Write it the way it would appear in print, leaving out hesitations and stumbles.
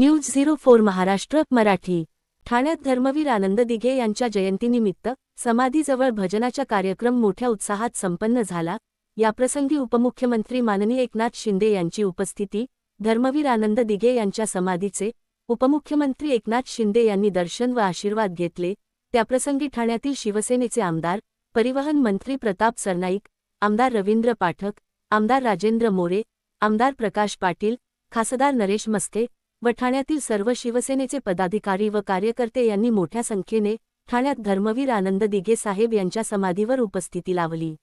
News 04 Maharashtra Marathi. ठाण्यात धर्मवीर आनंद दिघे यांच्या जयंतीनिमित्त समाधीजवळ भजनाचा कार्यक्रम मोठ्या उत्साहात संपन्न झाला। याप्रसंगी उपमुख्यमंत्री माननीय एकनाथ शिंदे यांची उपस्थिती। धर्मवीर आनंद दिघे यांच्या समाधीचे उपमुख्यमंत्री एकनाथ शिंदे यांनी दर्शन व आशीर्वाद घेतले। त्याप्रसंगी ठाण्यातील शिवसेनेचे आमदार, परिवहन मंत्री प्रताप सरनाईक, आमदार रवींद्र पाठक, आमदार राजेंद्र मोरे, आमदार प्रकाश पाटील, खासदार नरेश मस्के व ठाण्यातील सर्व शिवसेनेचे पदाधिकारी व कार्यकर्ते यांनी मोठ्या संख्येने ठाण्यात धर्मवीर आनंद दिघे साहेब यांच्या समाधीवर उपस्थिती लावली।